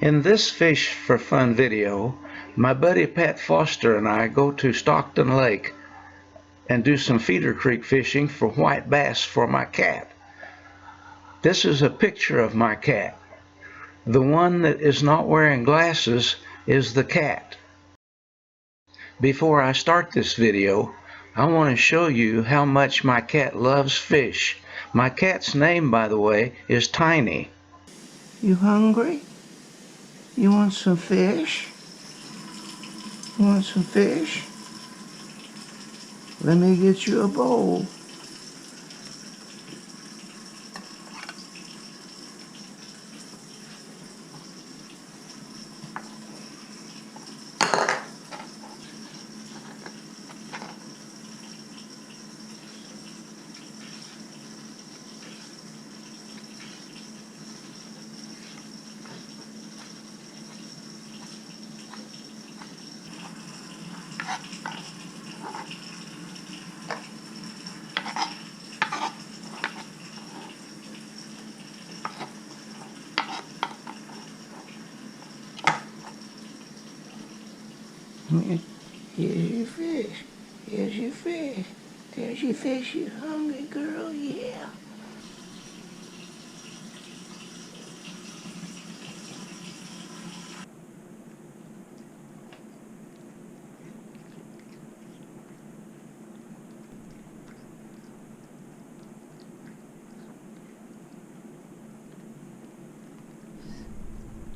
In this Fish for Fun video, my buddy Pat Foster and I go to Stockton Lake and do some feeder creek fishing for white bass for my cat. This is a picture of my cat. The one that is not wearing glasses is the cat. Before I start this video, I want to show you how much my cat loves fish. My cat's name, by the way, is Tiny. You hungry? You want some fish? You want some fish? Let me get you a bowl. Here's your fish. Here's your fish. There's your fish, you hungry girl, yeah.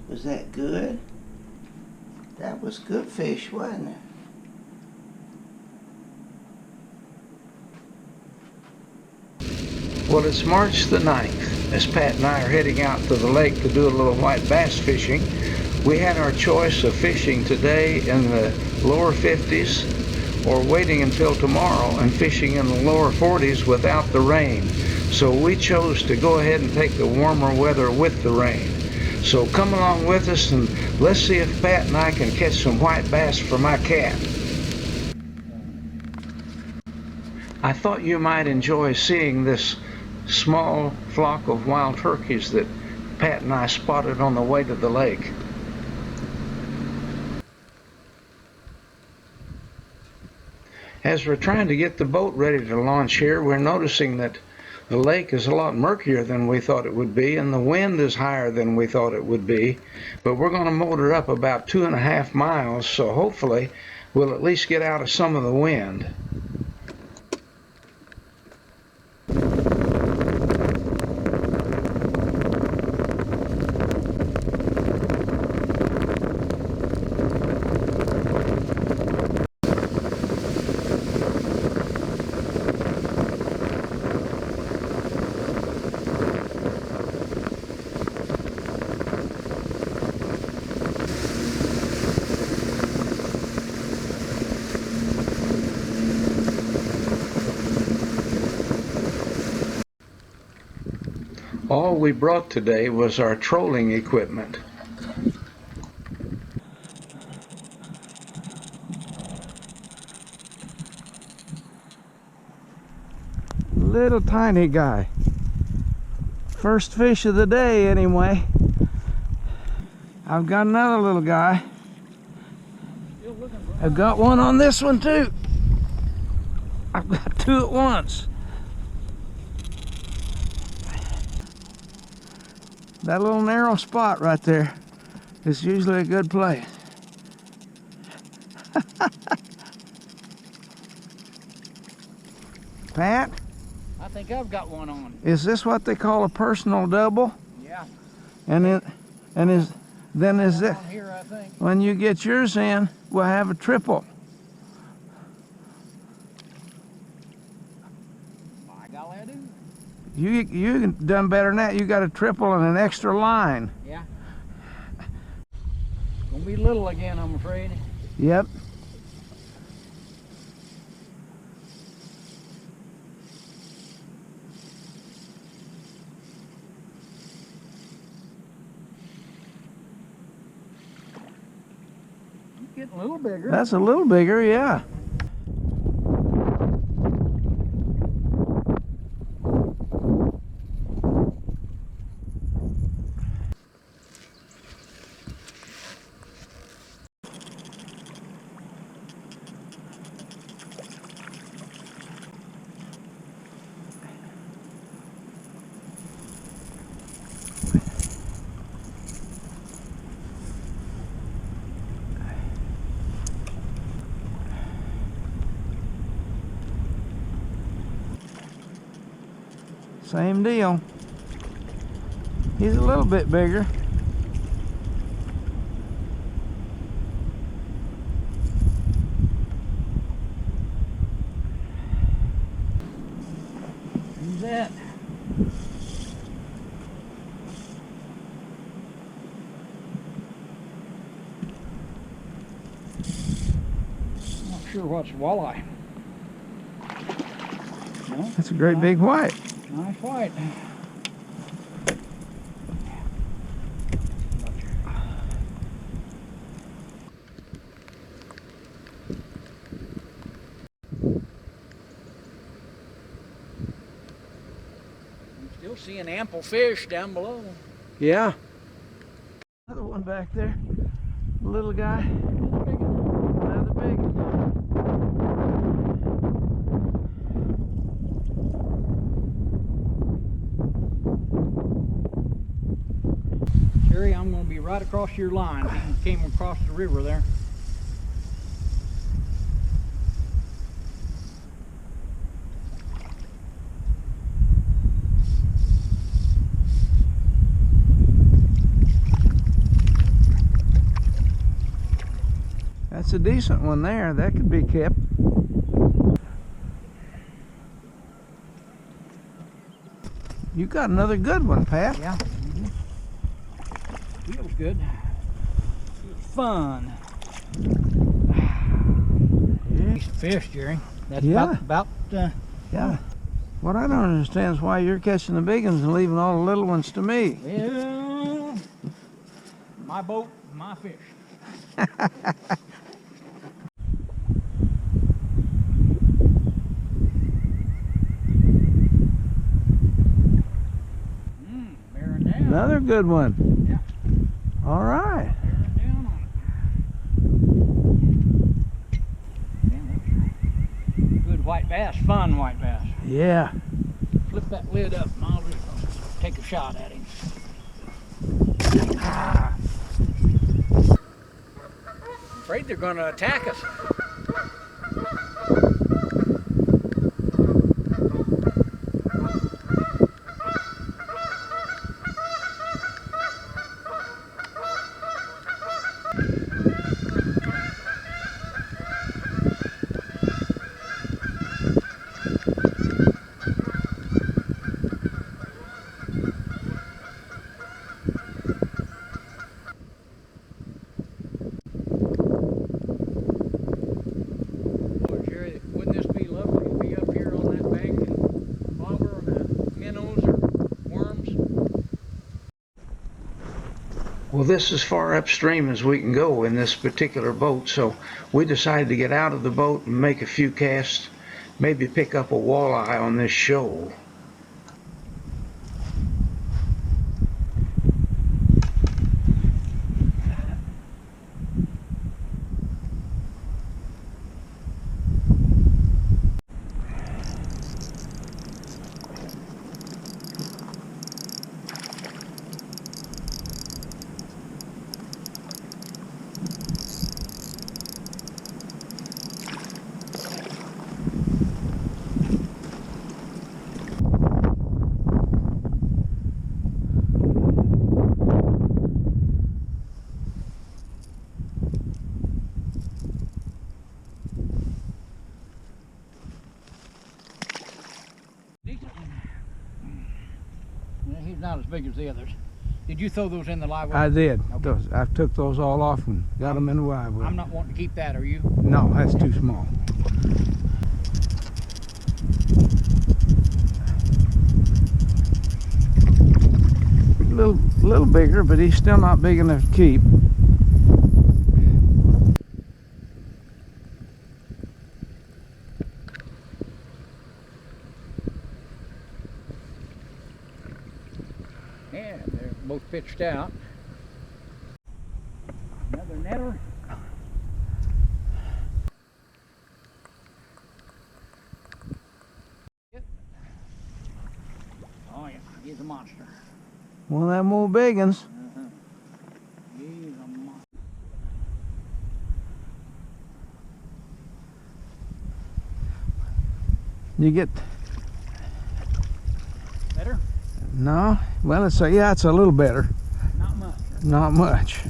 Was that good? That was good fish, wasn't it? Well, it's March the 9th. As Pat and I are heading out to the lake to do a little white bass fishing, we had our choice of fishing today in the lower 50s or waiting until tomorrow and fishing in the lower 40s without the rain. So we chose to go ahead and take the warmer weather with the rain. So come along with us and let's see if Pat and I can catch some white bass for my cat. I thought you might enjoy seeing this small flock of wild turkeys that Pat and I spotted on the way to the lake. As we're trying to get the boat ready to launch here, we're noticing that the lake is a lot murkier than we thought it would be, and the wind is higher than we thought it would be. But we're going to motor up about 2.5 miles, so hopefully we'll at least get out of some of the wind. All we brought today was our trolling equipment. Little tiny guy. First fish of the day anyway. I've got another little guy. I've got one on this one too. I've got two at once. That little narrow spot right there is usually a good place. Pat? I think I've got one on. Is this what they call a personal double? Yeah. And is it Here, I think. when you get yours in, we'll have a triple. By golly, I do. You done better than that. You got a triple and an extra line. Yeah. Gonna be little again, I'm afraid. Yep. Getting a little bigger. That's a little bigger, yeah. Same deal. He's a little bit bigger. Who's that? Not sure what's walleye. No, That's a great big white. nice white. Still seeing ample fish down below. Yeah. Another one back there. Little guy. Another big one. Jerry, I'm going to be right across your line. He came across the river there. That's a decent one there. That could be kept. You got another good one, Pat. Yeah. Feels good. Feels fun. Yeah. Decent fish, Jerry. That's Yeah. about Yeah. What I don't understand is why you're catching the big ones and leaving all the little ones to me. well, my boat, my fish. Bearing down. Another good one. Yeah. All right. Bearing down on it. Damn, that's good white bass, fun white bass. Yeah. Flip that lid up and I'll just take a shot at him. Afraid they're going to attack us. Oh, Jerry, wouldn't this be lovely to be up here on that bank and bobber on the minnows or worms? Well, this is far upstream as we can go in this particular boat, so we decided to get out of the boat and make a few casts, maybe pick up a walleye on this shoal. Decent one. Yeah, he's not as big as the others. Did you throw those in the live well? I did. Okay. I took those all off and got them in the live well. I'm not wanting to keep that, are you? No, that's too small. Little bigger, but he's still not big enough to keep. Yeah, they're both pitched out. Another netter. Oh yeah, he's a monster. One of them old big ones. He's a monster. You get No? Well, yeah, it's a little better. Not much. Not much.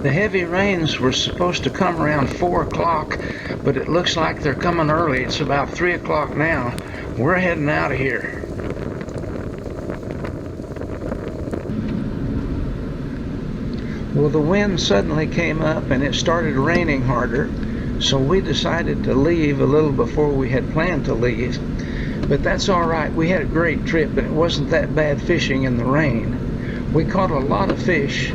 The heavy rains were supposed to come around 4 o'clock, but it looks like they're coming early. It's about 3 o'clock now. We're heading out of here. Well, the wind suddenly came up and it started raining harder, so we decided to leave a little before we had planned to leave. But that's all right. We had a great trip and it wasn't that bad fishing in the rain. We caught a lot of fish,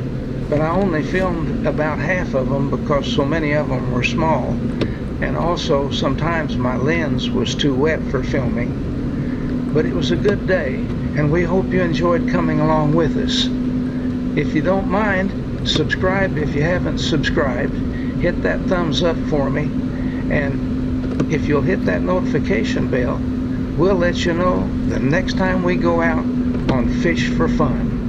but I only filmed about half of them because so many of them were small. And also sometimes my lens was too wet for filming. But it was a good day, and we hope you enjoyed coming along with us. If you don't mind, subscribe if you haven't subscribed. Hit that thumbs up for me, and if you'll hit that notification bell, we'll let you know the next time we go out on Fish for Fun.